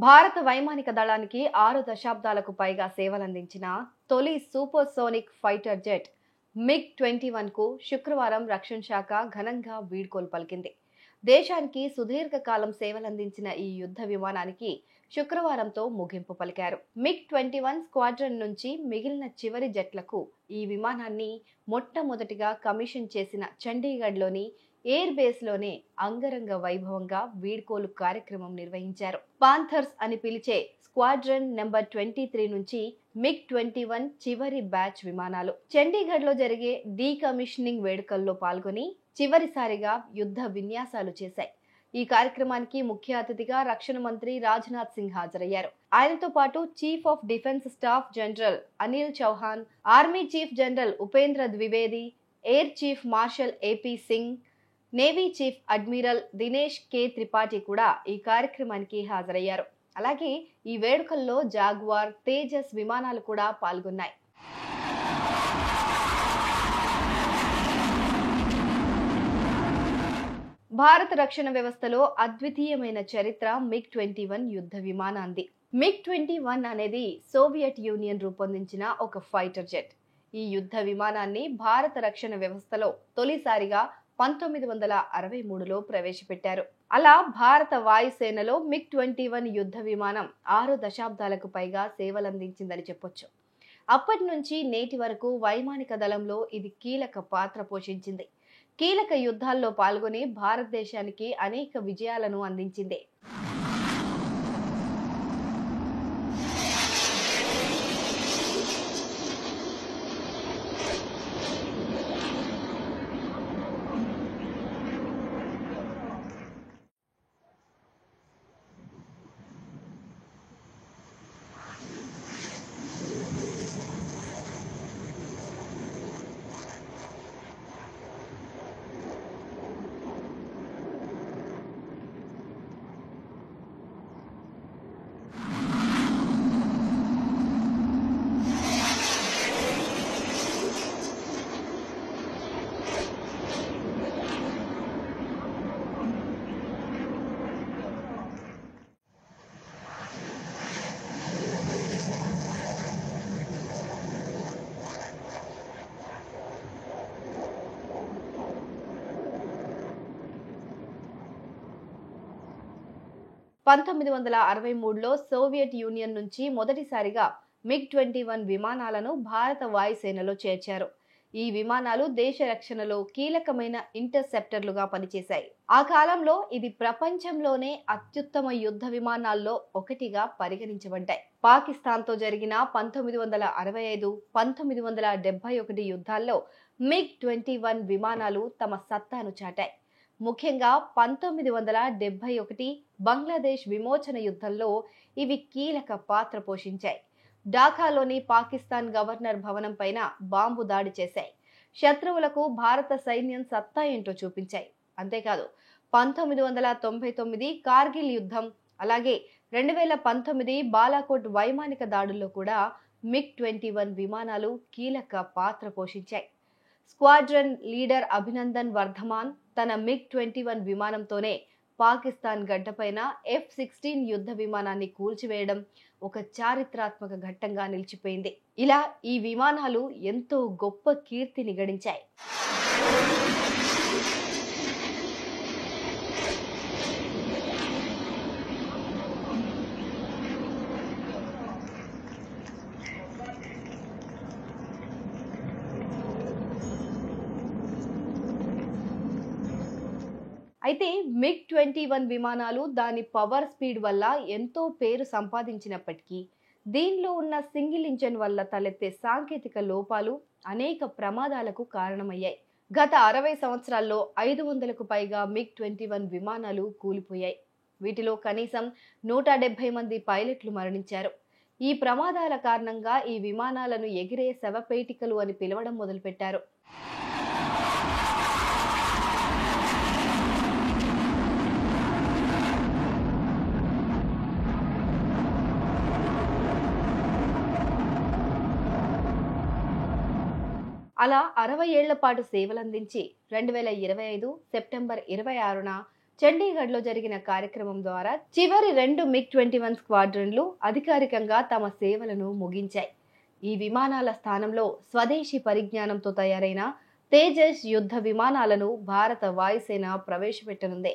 భారత వైమానిక దళానికి 6 దశాబ్దాలకు పైగా సేవలందించిన తొలి సూపర్సోనిక్ ఫైటర్ జెట్ MiG-21కు శుక్రవారం రక్షణ శాఖ ఘనంగా వీడ్కోలు పలికింది. దేశానికి సుదీర్ఘకాలం సేవలందించిన ఈ యుద్ధ విమానానికి శుక్రవారంతో ముగింపు పలికారు. MiG-21 స్క్వాడ్రన్ నుంచి మిగిలిన చివరి జెట్లకు ఈ విమానాన్ని మొట్టమొదటిగా కమిషన్ చేసిన చండీగఢ్లోని ఎయిర్ బేస్లోనే అంగరంగ వైభవంగా వీడ్కోలు కార్యక్రమం నిర్వహించారు. పాంథర్స్ అని పిలిచే స్క్వాడ్రన్ నెంబర్ 23 నుంచి MiG-21 చివరి బ్యాచ్ విమానాలు చండీగఢ్లో జరిగే డీకమిషనింగ్ వేడుకల్లో పాల్గొని చివరిసారిగా యుద్ధ విన్యాసాలు చేశాయి. ఈ కార్యక్రమానికి ముఖ్య అతిథిగా రక్షణ మంత్రి రాజ్నాథ్ సింగ్ హాజరయ్యారు. ఆయనతో పాటు chief of defence staff general Anil Chauhan, army chief general Upendra Dwivedi, air chief marshal AP Singh, navy chief admiral Dinesh K Tripathi కూడా ఈ కార్యక్రమానికి హాజరయ్యారు. అలాగే ఈ వేడుకల్లో జాగ్వార్, తేజస్ విమానాలు కూడా పాల్గొన్నాయి. భారత రక్షణ వ్యవస్థలో అద్వితీయమైన చరిత్ర MiG-21 యుద్ధ విమానాంది. MiG-21 అనేది సోవియట్ యూనియన్ రూపొందించిన ఒక ఫైటర్ జెట్. ఈ యుద్ధ విమానాన్ని భారత రక్షణ వ్యవస్థలో తొలిసారిగా 1963లో ప్రవేశపెట్టారు. అలా భారత వాయుసేనలో MiG-21 యుద్ధ విమానం 6 దశాబ్దాలకు పైగా సేవలందించిందని చెప్పొచ్చు. అప్పటి నుంచి నేటి వరకు వైమానిక దళంలో ఇది కీలక పాత్ర పోషించింది. కీలక యుద్ధాల్లో పాల్గొని భారతదేశానికి అనేక విజయాలను అందించింది. లో సోవియట్ యూనియన్ నుంచి మొదటిసారిగా MiG-21 విమానాలను భారత వాయుసేనలో చేర్చారు. ఈ విమానాలు దేశ రక్షణలో కీలకమైన ఇంటర్సెప్టర్లుగా పనిచేశాయి. ఆ కాలంలో ఇది ప్రపంచంలోనే అత్యుత్తమ యుద్ధ విమానాల్లో ఒకటిగా పరిగణించబడ్డాయి. పాకిస్తాన్తో జరిగిన 1965, 1971 యుద్ధాల్లో MiG-21 విమానాలు తమ సత్తాను చాటాయి. ముఖ్యంగా 1971 బంగ్లాదేశ్ విమోచన యుద్ధంలో ఇవి కీలక పాత్ర పోషించాయి. ఢాకాలోని పాకిస్తాన్ గవర్నర్ భవనం పైన బాంబు దాడి చేశాయి. శత్రువులకు భారత సైన్యం సత్తా ఏంటో చూపించాయి. అంతేకాదు 1999 కార్గిల్ యుద్ధం, అలాగే 2019 బాలాకోట్ వైమానిక దాడుల్లో కూడా MiG-21 విమానాలు కీలక పాత్ర పోషించాయి. స్క్వాడ్రన్ లీడర్ అభినందన్ వర్ధమాన్ తన MiG-21 విమానంతోనే పాకిస్తాన్ గడ్డపైన F-16 యుద్ధ విమానాన్ని కూల్చివేయడం ఒక చారిత్రాత్మక ఘట్టంగా నిలిచిపోయింది. ఇలా ఈ విమానాలు ఎంతో గొప్ప కీర్తిని గడించాయి. అయితే MiG-21 విమానాలు దాని పవర్ స్పీడ్ వల్ల ఎంతో పేరు సంపాదించినప్పటికీ దీనిలో ఉన్న సింగిల్ ఇంజన్ వల్ల తలెత్తే సాంకేతిక లోపాలు అనేక ప్రమాదాలకు కారణమయ్యాయి. గత 60 సంవత్సరాల్లో 500కు పైగా MiG-21 విమానాలు కూలిపోయాయి. వీటిలో కనీసం 170 మంది పైలట్లు మరణించారు. ఈ ప్రమాదాల కారణంగా ఈ విమానాలను ఎగిరే శవపేటికలు అని పిలవడం మొదలుపెట్టారు. అలా 60 ఏళ్ల పాటు సేవలందించి 2025 సెప్టెంబర్ 26న చండీగఢ్లో జరిగిన కార్యక్రమం ద్వారా చివరి 2 MiG-21 స్క్వాడ్రన్లు అధికారికంగా తమ సేవలను ముగించాయి. ఈ విమానాల స్థానంలో స్వదేశీ పరిజ్ఞానంతో తయారైన తేజస్ యుద్ధ విమానాలను భారత వాయుసేన ప్రవేశపెట్టనుంది.